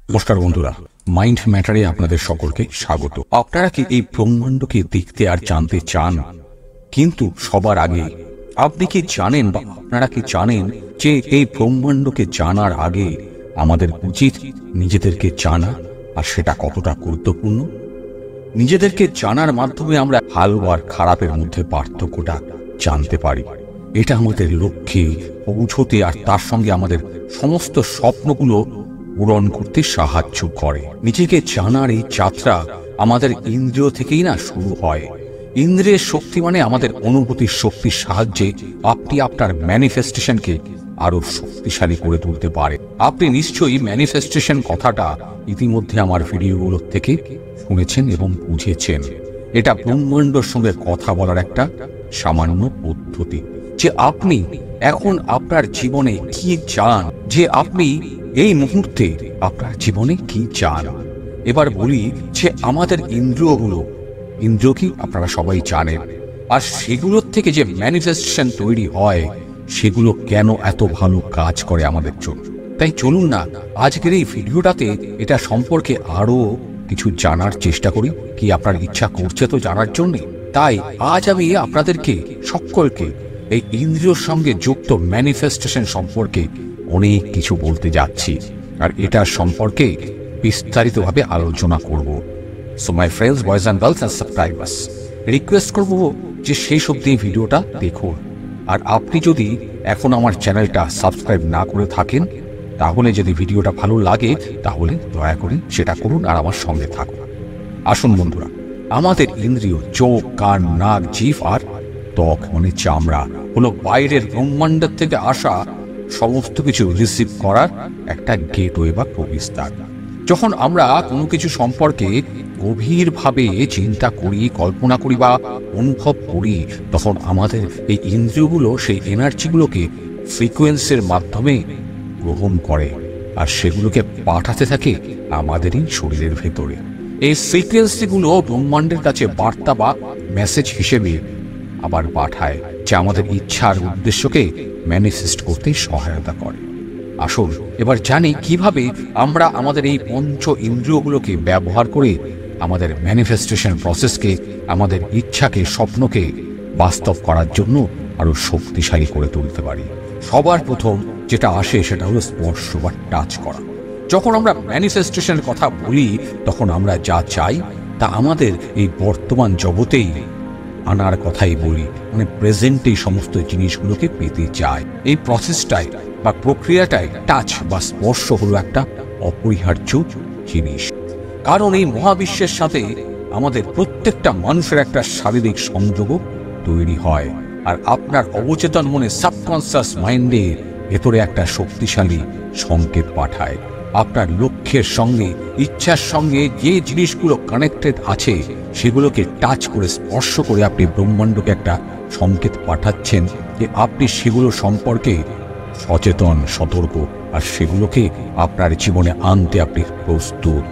নমস্কার বন্ধুরা, মাইন্ড ম্যাটারে আপনাদের সকলকে স্বাগত। আপনারা কি এই ব্রহ্মাণ্ডকে দেখতে আর জানতে চান? কিন্তু সবার আগে আপনি কি জানেন বা আপনারা কি জানেন যে এই ব্রহ্মাণ্ডকে জানার আগে আমাদের উচিত নিজেদেরকে জানা, আর সেটা কতটা গুরুত্বপূর্ণ? নিজেদেরকে জানার মাধ্যমে আমরা ভালো আর খারাপের মধ্যে পার্থক্যটা জানতে পারি। এটা আমাদের লক্ষ্যে পৌঁছতে আর তার সঙ্গে আমাদের সমস্ত স্বপ্নগুলো পূরণ করতে সাহায্য করে। নিজেকে জানার এই যাত্রা আমাদের ইন্দ্রিয় থেকেই না শুরু হয়। ইন্দ্রিয়ের শক্তি মানে আমাদের অনুভূতির শক্তির সাহায্যে আপনি আপনার ম্যানিফেস্টেশনকে আরো শক্তিশালী করে তুলতে পারেন। আপনি নিশ্চয়ই ম্যানিফেস্টেশন কথাটা ইতিমধ্যে আমার ভিডিওগুলোর থেকে শুনেছেন এবং বুঝেছেন। এটা ব্রহ্মাণ্ডের সঙ্গে কথা বলার একটা সামান্য পদ্ধতি, যে আপনি এখন আপনার জীবনে কি চান, যে আপনি এই মুহূর্তে আপনার জীবনে কি চান। এবার বলি যে আমাদের ইন্দ্রিয় কি আপনারা সবাই জানেন, আর সেগুলোর থেকে যে ম্যানিফেস্টেশন তৈরি হয় সেগুলো কেন এত ভালো কাজ করে আমাদের জন্য। তাই চলুন না আজকের এই ভিডিওটাতে এটা সম্পর্কে আরো কিছু জানার চেষ্টা করি। কি আপনার ইচ্ছা করছে তো জানার জন্য? তাই আজ আমি আপনাদেরকে সকলকে এই ইন্দ্রিয়র সঙ্গে যুক্ত ম্যানিফেস্টেশন সম্পর্কে অনেক কিছু বলতে যাচ্ছি, আর এটার সম্পর্কে বিস্তারিতভাবে আলোচনা করব। So my friends, boys and girls and subscribers, request করব যে শেষ অবধি ভিডিওটা দেখুন। আর আপনি যদি এখন আমার চ্যানেলটা সাবস্ক্রাইব না করে থাকেন, তাহলে যদি ভিডিওটা ভালো লাগে তাহলে দয়া করে সেটা করুন আর আমার সঙ্গে থাকুন। আসুন বন্ধুরা, আমাদের ইন্দ্রিয় চোখ, কান, নাক, জিভ আর ত্বক মানে চামড়া হলো বাইরের ব্রহ্মাণ্ডের থেকে আসা সমস্ত কিছু রিসিভ করার একটা গেটওয়ে বা প্রবেশদ্বার। যখন আমরা কোনো কিছু সম্পর্কে গভীরভাবে চিন্তা করি, কল্পনা করি বা অনুভব করি, তখন আমাদের এই ইন্দ্রিয়গুলো সেই এনার্জিগুলোকে ফ্রিকোয়েন্সির মাধ্যমে গ্রহণ করে আর সেগুলোকে পাঠাতে থাকে আমাদেরই শরীরের ভেতরে। এই ফ্রিকোয়েন্সিগুলো ব্রহ্মাণ্ডের কাছে বার্তা বা মেসেজ হিসেবে আবার পাঠায়, যা আমাদের ইচ্ছার উদ্দেশ্যকে ম্যানিফেস্ট করতে সহায়তা করে। আসুন এবার জানি কিভাবে আমরা আমাদের এই পঞ্চ ইন্দ্রিয়গুলোকে ব্যবহার করে আমাদের ম্যানিফেস্টেশন প্রসেসকে, আমাদের ইচ্ছাকে, স্বপ্নকে বাস্তব করার জন্য আরো শক্তিশালী করে তুলতে পারি। সবার প্রথম যেটা আসে সেটা হলো স্পর্শ বা টাচ করা। যখন আমরা ম্যানিফেস্টেশনের কথা বলি তখন আমরা যা চাই তা আমাদের এই বর্তমান জগতেই আনার কথাই বলি, মানে প্রেজেন্টেই সমস্ত জিনিসগুলোকে পেতে চাই। এই প্রসেসটাই বা প্রক্রিয়াটাই টাচ বা স্পর্শ হলো একটা অপরিহার্য জিনিস। কারণ এই মহাবিশ্বের সাথে আমাদের প্রত্যেকটা মানুষের একটা শারীরিক সংযোগও তৈরি হয়, আর আপনার অবচেতন মনে, সাবকনসিয়াস মাইন্ডে ভেতরে একটা শক্তিশালী সংকেত পাঠায়। আপনার লক্ষ্যের সঙ্গে, ইচ্ছার সঙ্গে যে জিনিসগুলো কানেক্টেড আছে সেগুলোকে টাচ করে, স্পর্শ করে আপনি ব্রহ্মাণ্ডকে একটা সংকেত পাঠাচ্ছেন যে আপনি সেগুলো সম্পর্কে সচেতন, সতর্ক, আর সেগুলোকে আপনার জীবনে আনতে আপনি প্রস্তুত।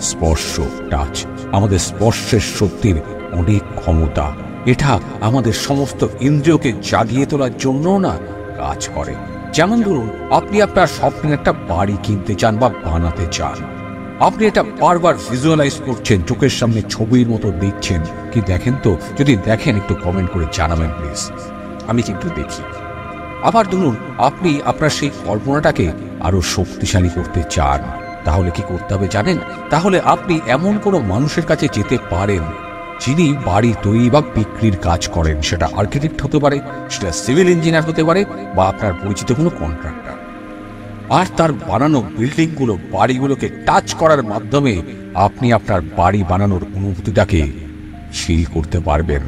স্পর্শ, টাচ, আমাদের স্পর্শের শক্তির অনেক ক্ষমতা। এটা আমাদের সমস্ত ইন্দ্রিয়কে জাগিয়ে তোলার জন্য না কাজ করে। যেমন ধরুন, আপনি আপনার স্বপ্নে একটা বাড়ি কিনতে চান বা বানাতে চান। আপনি এটা বারবার ভিজুয়ালাইজ করছেন, চোখের সামনে ছবির মতো দেখছেন। কি দেখেন তো? যদি দেখেন একটু কমেন্ট করে জানাবেন প্লিজ, আমি কিন্তু দেখি। আবার ধরুন, আপনি আপনার সেই কল্পনাটাকে আরো শক্তিশালী করতে চান, তাহলে কি করতে হবে জানেন? তাহলে আপনি এমন কোনো মানুষের কাছে যেতে পারেন যিনি বাড়ি তৈরি বা বিক্রির কাজ করেন। সেটা আর্কিটেক্ট হতে পারে, সেটা সিভিল ইঞ্জিনিয়ার হতে পারে, বা আপনার পরিচিত কোনো কন্ট্রাক্টর। আর তার বানানো বিল্ডিংগুলো, বাড়িগুলোকে টাচ করার মাধ্যমে আপনি আপনার বাড়ি বানানোর অনুভূতিটাকে ফিল করতে পারবেন।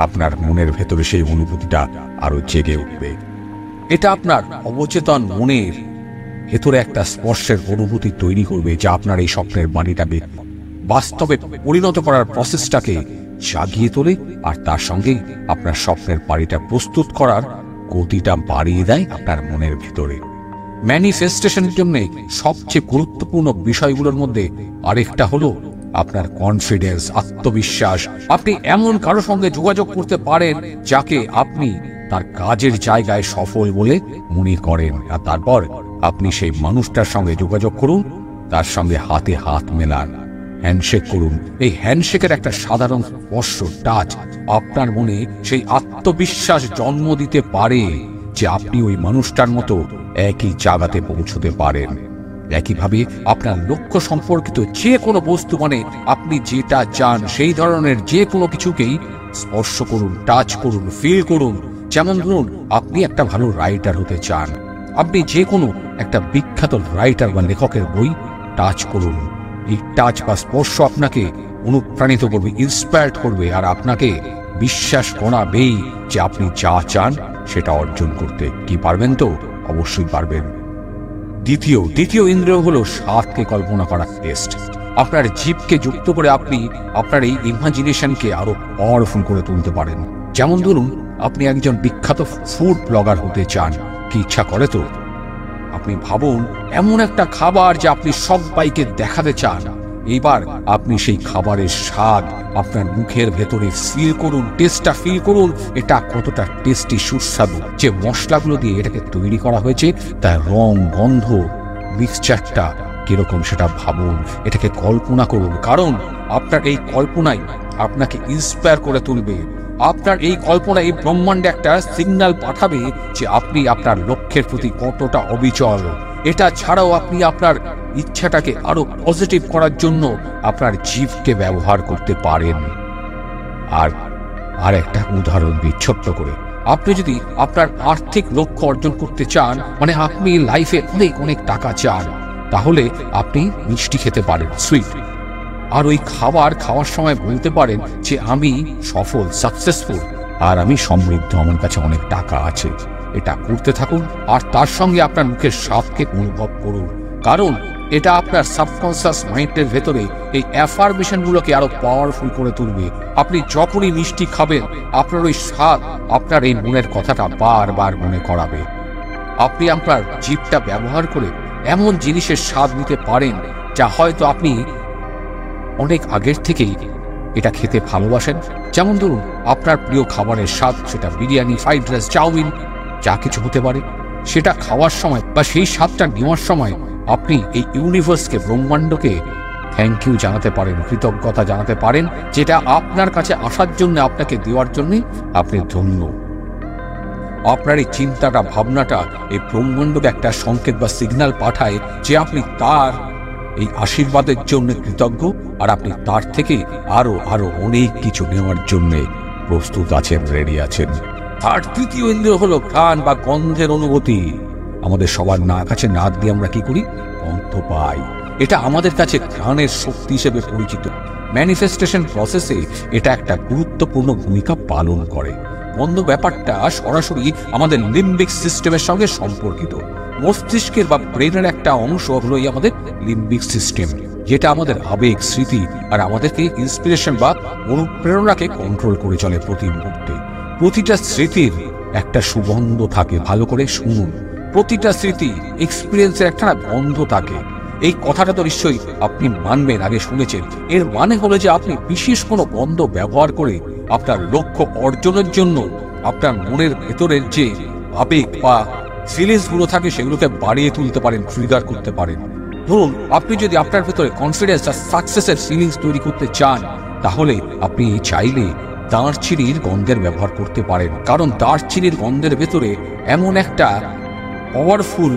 আপনার মনের ভেতরে সেই অনুভূতিটা আরো জেগে উঠবে। এটা আপনার অবচেতন মনের ভেতরে একটা স্পর্শের অনুভূতি তৈরি করবে, যা আপনার এই স্বপ্নের বাড়িটাকে বাস্তবে পরিণত করার প্রসেসটাকে জাগিয়ে তোলে, আর তার সঙ্গে আপনার স্বপ্নের বাড়িটা প্রস্তুত করার গতিটা বাড়িয়ে দেয় আপনার মনের ভেতরে। ম্যানিফেস্টেশনের জন্য সবচেয়ে গুরুত্বপূর্ণ বিষয়গুলোর মধ্যে আরেকটা হলো আপনার কনফিডেন্স, আত্মবিশ্বাস। আপনি এমন কারো সঙ্গে যোগাযোগ করতে পারেন যাকে আপনি তার কাজের জায়গায় সফল বলে মনে করেন, আর তারপর আপনি সেই মানুষটার সঙ্গে যোগাযোগ করুন, তার সঙ্গে হাতে হাত মেলান, হ্যান্ডশেক করুন। এই হ্যান্ডশেকের একটা সাধারণ স্পর্শ, টাচ, আপনার মনে সেই আত্মবিশ্বাস জন্ম দিতে পারে যে আপনি ওই মানুষটার মতো একই জায়গাতে পৌঁছতে পারেন। একইভাবে আপনার লক্ষ্য সম্পর্কিত যে কোনো বস্তু, মানে আপনি যেটা চান সেই ধরনের যে কোনো কিছুকেই স্পর্শ করুন, টাচ করুন, ফিল করুন। যেমন ধরুন, আপনি একটা ভালো রাইটার হতে চান, আপনি যে কোনো একটা বিখ্যাত রাইটার বা লেখকের বই টাচ করুন। এই টাচ বা স্পর্শ আপনাকে অনুপ্রাণিত করবে, ইন্সপায়ার্ড করবে, আর আপনাকে বিশ্বাস করাবেই যে আপনি যা চান সেটা অর্জন করতে। কি পারবেন তো? অবশ্যই পারবেন। দ্বিতীয় ইন্দ্রিয় হলো স্বাদকে কল্পনা করার টেস্ট। আপনার জিভকে যুক্ত করে আপনি আপনার এই ইমাজিনেশনকে আরো পাওয়ারফুল করে তুলতে পারেন। যেমন ধরুন, আপনি একজন বিখ্যাত ফুড ব্লগার হতে চান। কি ইচ্ছা করে তো? আপনি ভাবুন এমন একটা খাবার যে আপনি সবাইকে দেখাতে চান। এইবার আপনি সেই খাবারের স্বাদ আপনার মুখের ভেতরে ফিল করুন, টেস্টটা ফিল করুন। এটা কতটা টেস্টি, সুস্বাদু। যে মশলাগুলো দিয়ে এটাকে তৈরি করা হয়েছে তার রং, গন্ধ, মিক্সচারটা কিরকম সেটা ভাবুন, এটাকে কল্পনা করুন। কারণ আপনার এই কল্পনাই আপনাকে ইন্সপায়ার করে তুলবে। আপনার এই কল্পনা এই ব্রহ্মাণ্ডে একটা সিগন্যাল পাঠাবে যে আপনি আপনার লক্ষ্যের প্রতি কতটা অবিচল। এটা ছাড়াও আপনি আপনার ইচ্ছাটাকে আরো পজিটিভ করার জন্য আপনার জীবকে ব্যবহার করতে পারেন। আর একটা উদাহরণ দিই ছোট্ট করে। আপনি যদি আপনার আর্থিক লক্ষ্য অর্জন করতে চান, মানে আপনি লাইফে অনেক অনেক টাকা চান, তাহলে আপনি মিষ্টি খেতে পারেন, সুইট। আর ওই খাবার খাওয়ার সময় বলতে পারেন যে আমি সফল, সাকসেসফুল, আর আমি সমৃদ্ধ, আমার কাছে অনেক টাকা আছে। এটা করতে থাকুন আর তার সঙ্গে আপনার মুখের স্বাদকে অনুভব করুন। কারণ এটা আপনার সাবকনসিয়াস মাইন্ডের ভেতরে এই অ্যাফার্মেশনগুলোকে আরো পাওয়ারফুল করে তুলবে। আপনি যখনই মিষ্টি খাবেন, আপনার ওই স্বাদ আপনার এই মনের কথাটা বারবার মনে করাবে। আপনি আপনার জিভটা ব্যবহার করে এমন জিনিসের স্বাদ নিতে পারেন যা হয়তো আপনি অনেক আগের থেকেই এটা খেতে ভালোবাসেন। যেমন ধরুন, আপনার প্রিয় খাবারের স্বাদ, সেটা বিরিয়ানি, ফ্রাইড রাইস, চাউমিন, যা কিছু হতে পারে। সেটা খাওয়ার সময় বা সেই স্বাদটা নেওয়ার সময় আপনি এই ইউনিভার্সকে, ব্রহ্মাণ্ডকে থ্যাংক ইউ জানাতে পারেন, কৃতজ্ঞতা জানাতে পারেন, যেটা আপনার কাছে আসার জন্য, আপনাকে দেওয়ার জন্য আপনি ধন্য। আপনার এই চিন্তাটা, ভাবনাটা এই ব্রহ্মাণ্ডকে একটা সংকেত বা সিগন্যাল পাঠায় যে আপনি তার এই আশীর্বাদের জন্য কৃতজ্ঞ, আর আপনি তার থেকে আরো আরো অনেক কিছু নেওয়ার জন্য প্রস্তুত আছেন, রেডি আছেন। আর তৃতীয় ইন্দ্রিয় হলো ঘ্রাণ বা গন্ধের অনুভূতি। আমাদের সবার কাছে নাক দিয়ে আমরা কি করি? গন্ধ পাই। এটা আমাদের কাছে ঘ্রাণের শক্তি হিসেবে পরিচিত। ম্যানিফেস্টেশন প্রসেসে এটা একটা গুরুত্বপূর্ণ ভূমিকা পালন করে। গন্ধ ব্যাপারটা সরাসরি আমাদের লিম্বিক সিস্টেমের সঙ্গে সম্পর্কিত। মস্তিষ্কের বা ব্রেনের একটা অংশ হলো আমাদের লিম্বিক সিস্টেম, যেটা আমাদের আবেগ, স্মৃতি আর আমাদেরকে ইন্সপিরেশন বা অনুপ্রেরণাকে কন্ট্রোল করে চলে প্রতি মুহূর্তে। প্রতিটা স্মৃতির একটা সুগন্ধ থাকে, ভালো করে শুনুন। প্রতিটা স্মৃতি এক্সপিরিয়েন্সের একটা গন্ধ থাকে। এই কথাটা তো নিশ্চয়ই আপনি মানবেন, আগে শুনেছেন। এর মানে হলো যে আপনি বিশেষ কোনো গন্ধ ব্যবহার করে আপনার লক্ষ্য অর্জনের জন্য আপনার মনের ভেতরের যে আবেগ বা ফিলিংস গুলো থাকে সেগুলোকে বাড়িয়ে তুলতে পারেন, ট্রিগার করতে পারেন। ধরুন, আপনি যদি আপনার ভেতরে কনফিডেন্স আর সাকসেসের ফিলিংস তৈরি করতে চান, তাহলে আপনি চাইলে দারচিনির গন্ধের ব্যবহার করতে পারেন। কারণ দারচিনির গন্ধের ভেতরে এমন একটা পাওয়ারফুল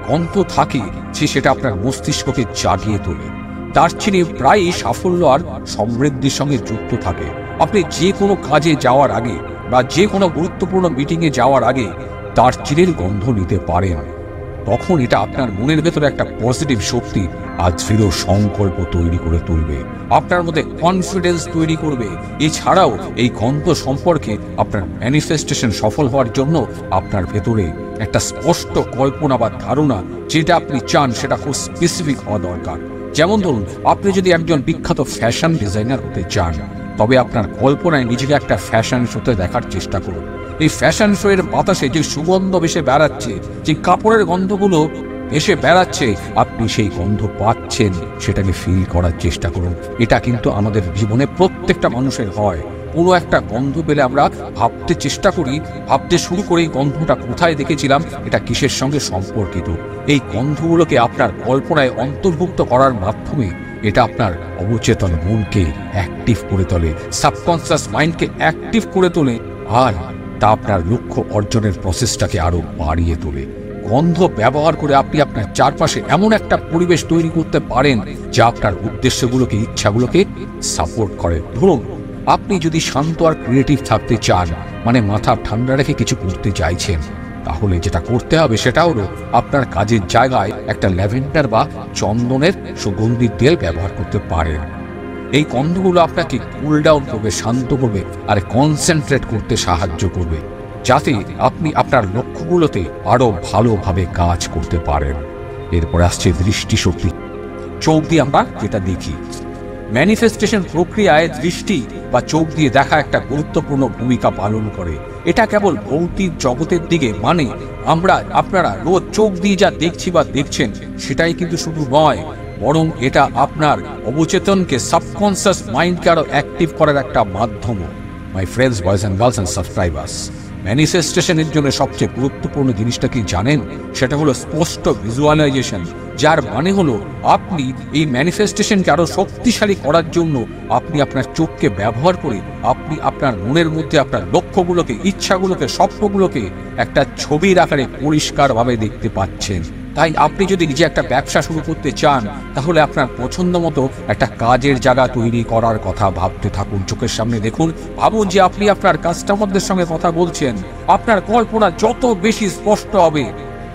গন্ধ থাকে যে সেটা আপনার মস্তিষ্ককে জাগিয়ে তোলে। দারচিনি প্রায়ই সাফল্য আর সমৃদ্ধির সঙ্গে যুক্ত থাকে। আপনি যে কোনো কাজে যাওয়ার আগে বা যে কোনো গুরুত্বপূর্ণ মিটিংয়ে যাওয়ার আগে দারচিনির গন্ধ নিতে পারেন। তখন এটা আপনার মনের ভেতরে একটা পজিটিভ শক্তি আর দৃঢ় সংকল্প তৈরি করে তুলবে, আপনার মধ্যে কনফিডেন্স তৈরি করবে। এছাড়াও এই গন্ধ সম্পর্কে আপনার ম্যানিফেস্টেশন সফল হওয়ার জন্য আপনার ভেতরে একটা স্পষ্ট কল্পনা বা ধারণা, যেটা আপনি চান সেটা খুব স্পেসিফিক হওয়া দরকার। যেমন ধরুন, আপনি যদি একজন বিখ্যাত ফ্যাশন ডিজাইনার হতে চান, তবে আপনার কল্পনায় নিজেকে একটা ফ্যাশন শোতে দেখার চেষ্টা করুন। এই ফ্যাশন শো এর বাতাসে যে সুগন্ধ ভেসে বেড়াচ্ছে, যে কাপড়ের গন্ধগুলো এসে বেড়াচ্ছে, আপনি সেই গন্ধ পাচ্ছেন, সেটাকে ফিল করার চেষ্টা করুন। এটা কিন্তু আমাদের জীবনে প্রত্যেকটা মানুষের হয়। কোনো একটা গন্ধ পেলে আমরা ভাবতে চেষ্টা করি, ভাবতে শুরু করি গন্ধটা কোথায় দেখেছিলাম, এটা কিসের সঙ্গে সম্পর্কিত। এই গন্ধগুলোকে আপনার কল্পনায় অন্তর্ভুক্ত করার মাধ্যমে এটা আপনার অবচেতন মনকে অ্যাক্টিভ করে তোলে, সাবকনসিয়াস মাইন্ডকে অ্যাক্টিভ করে তোলে, আর তা আপনার লক্ষ্য অর্জনের প্রসেসটাকে আরো বাড়িয়ে তোলে। গন্ধ ব্যবহার করে আপনি আপনার চারপাশে এমন একটা পরিবেশ তৈরি করতে পারেন যা আপনার উদ্দেশ্যগুলোকে, ইচ্ছাগুলোকে সাপোর্ট করে। ধরুন আপনি যদি শান্ত আর ক্রিয়েটিভ থাকতে চান, মানে মাথা ঠান্ডা রেখে কিছু করতে চাইছেন, তাহলে যেটা করতে হবে সেটা হলো আপনার কাজের জায়গায় একটা ল্যাভেন্ডার বা চন্দনের সুগন্ধি তেল ব্যবহার করতে পারেন। এই গন্ধগুলো আপনাকে কুল ডাউন করবে, শান্ত করবে আর কনসেন্ট্রেট করতে সাহায্য করবে, যাতে আপনি আপনার লক্ষ্যগুলোতে আরো ভালোভাবে কাজ করতে পারেন। এরপর আসছে দৃষ্টিশক্তি। চোখ দিয়ে আমরা যেটা দেখি, ম্যানিফেস্টেশন প্রক্রিয়ায় দৃষ্টি বা চোখ দিয়ে দেখা একটা গুরুত্বপূর্ণ ভূমিকা পালন করে। এটা কেবল ভৌতিক জগতের দিকে, মানে আপনারা রোজ চোখ দিয়ে যা দেখছি বা দেখছেন সেটাই কিন্তু শুধু নয়, বরং এটা আপনার অবচেতনকে, সাবকনসিয়াস মাইন্ডকে আরো অ্যাক্টিভ করার একটা মাধ্যম। My friends, boys and girls and subscribers, ম্যানিফেস্টেশনের জন্য সবচেয়ে গুরুত্বপূর্ণ জিনিসটা কি জানেন? সেটা হলো স্পষ্ট ভিজুয়ালাইজেশন, যার মানে হলো আপনি এই ম্যানিফেস্টেশনকে আরো শক্তিশালী করার জন্য আপনি আপনার চোখকে ব্যবহার করে আপনি আপনার মনের মধ্যে আপনার লক্ষ্যগুলোকে, ইচ্ছাগুলোকে, স্বপ্নগুলোকে একটা ছবির আকারে পরিষ্কারভাবে দেখতে পাচ্ছেন। তাই আপনি যদি নিজে একটা ব্যবসা শুরু করতে চান, তাহলে আপনার পছন্দ মতো একটা কাজের জায়গা তৈরি করার কথা ভাবতে থাকুন। চোখের সামনে দেখুন, ভাবুন যে আপনি আপনার কাস্টমারদের সঙ্গে কথা বলছেন। আপনার কল্পনা যত বেশি স্পষ্ট হবে,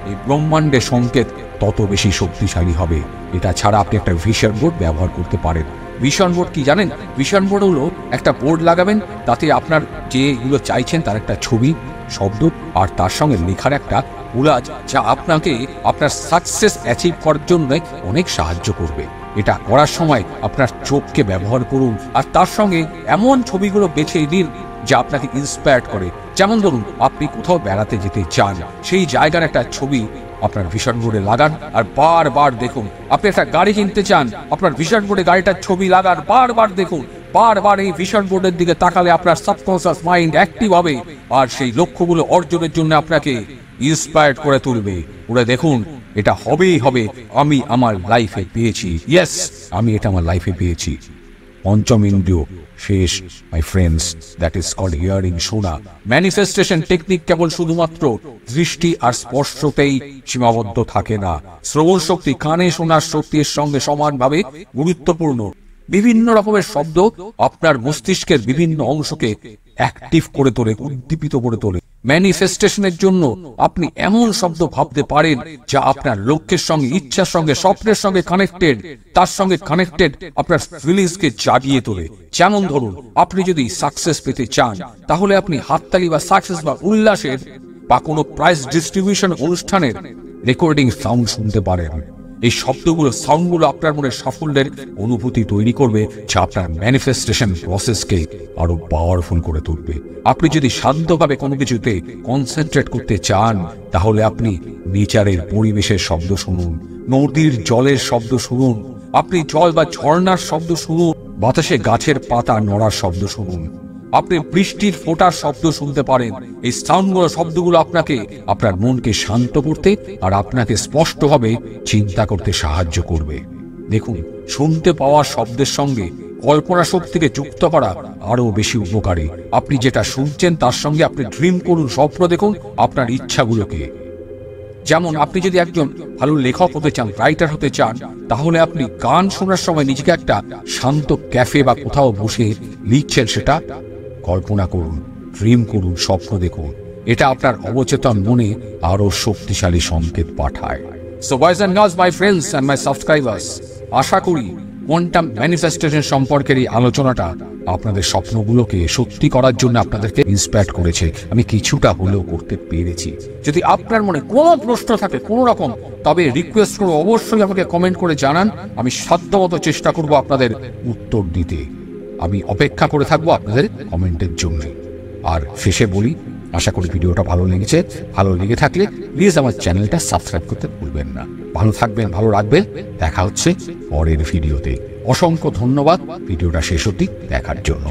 এই ব্রহ্মাণ্ডের সংকেত তত বেশি শক্তিশালী হবে। এটা ছাড়া আপনি একটা ভিশন বোর্ড ব্যবহার করতে পারেন। ভিশন বোর্ড কি জানেন? ভিশন বোর্ড হলো একটা বোর্ড লাগাবেন, তাতে আপনার যেগুলো চাইছেন তার একটা ছবি, শব্দ আর তার সঙ্গে লেখার একটা উলাজ, যা আপনাকে আপনার সাকসেস অ্যাচিভ করার জন্য অনেক সাহায্য করবে। এটা করার সময় আপনার চোখকে ব্যবহার করুন, আর তার সঙ্গে এমন ছবিগুলো বেছে নিন যা আপনাকে ইন্সপায়ার করে। যেমন ধরুন আপনি কোথাও বেড়াতে যেতে চান, সেই জায়গার একটা ছবি আপনার ভিশন বোর্ডে লাগান আর বারবার দেখুন। আপনি একটা গাড়ি কিনতে চান, আপনার ভিশন বোর্ডে গাড়িটার ছবি লাগান, বারবার দেখুন। বারবার এই ভিশন বোর্ডের দিকে তাকালে আপনার সাবকনসিয়াস মাইন্ড অ্যাক্টিভ হবে আর সেই লক্ষ্যগুলো অর্জনের জন্য আপনাকে ইন্সপায়ার্ড করে তুলবে। ওরা দেখুন, এটা হবেই হবে, আমি আমার লাইফে পেয়েছি। ইয়েস, আমি এটা আমার লাইফে পেয়েছি। পঞ্চম ইন্দ্রিয় শেষ, my friends, that is called hearing, শোনা। ম্যানিফেস্টেশন টেকনিক কেবল শুধুমাত্র দৃষ্টি আর স্পর্শতেই সীমাবদ্ধ থাকে না। শ্রবণ শক্তি, কানে শোনার শক্তির সঙ্গে সমানভাবে গুরুত্বপূর্ণ। বিভিন্ন রকমের শব্দ আপনার মস্তিষ্কের বিভিন্ন অংশকে অ্যাক্টিভ করে তোলে, উদ্দীপিত করে তোলে। ম্যানিফেস্টেশনের জন্য আপনি এমন শব্দ ভাবতে পারেন যা আপনার লক্ষ্যের সঙ্গে, ইচ্ছার সঙ্গে, স্বপ্নের সঙ্গে কানেক্টেড, তার সঙ্গে কানেক্টেড আপনার ফিলিংসকে জাগিয়ে তোলে। যেমন ধরুন আপনি যদি সাকসেস পেতে চান, তাহলে আপনি হাততালি বা সাকসেস বা উল্লাসের বা কোনো প্রাইজ ডিস্ট্রিবিউশন অনুষ্ঠানের রেকর্ডিং সাউন্ড শুনতে পারেন। এই শব্দগুলো, সাউন্ডগুলো আপনার মনে সাফল্যের অনুভূতি তৈরি করবে, যা আপনার ম্যানিফেস্টেশন প্রসেসকে আরো পাওয়ারফুল করে তুলবে। আপনি যদি শান্তভাবে কোনো কিছুতে কনসেন্ট্রেট করতে চান, তাহলে আপনি নেচারের, পরিবেশের শব্দ শুনুন, নদীর জলের শব্দ শুনুন, আপনি জল বা ঝর্ণার শব্দ শুনুন, বাতাসে গাছের পাতা নড়ার শব্দ শুনুন, আপনি বৃষ্টির ফোঁটার শব্দ শুনতে পারেন। এই সাউন্ডগুলো, শব্দগুলো আপনাকে আপনার মনকে শান্ত করতে আর আপনাকে স্পষ্টভাবে চিন্তা করতে সাহায্য করবে। দেখুন, শুনতে পাওয়া শব্দের সঙ্গে কল্পনা শক্তিকে যুক্ত করা আরো বেশি উপকারী। আপনি যেটা শুনছেন তার সঙ্গে আপনি ড্রিম করুন, স্বপ্ন দেখুন আপনার ইচ্ছাগুলোকে। যেমন আপনি যদি একজন ভালো লেখক হতে চান, রাইটার হতে চান, তাহলে আপনি গান শোনার সময় নিজেকে একটা শান্ত ক্যাফে বা কোথাও বসে লিখছেন, সেটা কল্পনা করুন, ড্রিম করুন, স্বপ্ন দেখুন। এটা আপনার অবচেতন মনে আরো শক্তিশালী সংকেত পাঠায়। So boys and girls, my friends and my subscribers, আশা করি কোয়ান্টাম ম্যানিফেস্টেশন সম্পর্কের এই আলোচনাটা আপনাদের স্বপ্নগুলোকে সত্যি করার জন্য আপনাদেরকে ইন্সপায়ার করেছে। আমি কিছুটা হলেও করতে পেরেছি। যদি আপনার মনে কোনো প্রশ্ন থাকে কোনো রকম, তবে রিকোয়েস্ট করবো অবশ্যই আমাকে কমেন্ট করে জানান। আমি সাধ্যমতো চেষ্টা করব আপনাদের উত্তর দিতে। আমি অপেক্ষা করে থাকবো আপনাদের কমেন্টের জন্য। আর শেষে বলি, আশা করি ভিডিওটা ভালো লেগেছে। ভালো লেগে থাকলে প্লিজ আমার চ্যানেলটা সাবস্ক্রাইব করতে ভুলবেন না। ভালো থাকবেন, ভালো রাখবেন। দেখা হচ্ছে পরের ভিডিওতে। অসংখ্য ধন্যবাদ ভিডিওটা শেষ অবধি দেখার জন্য।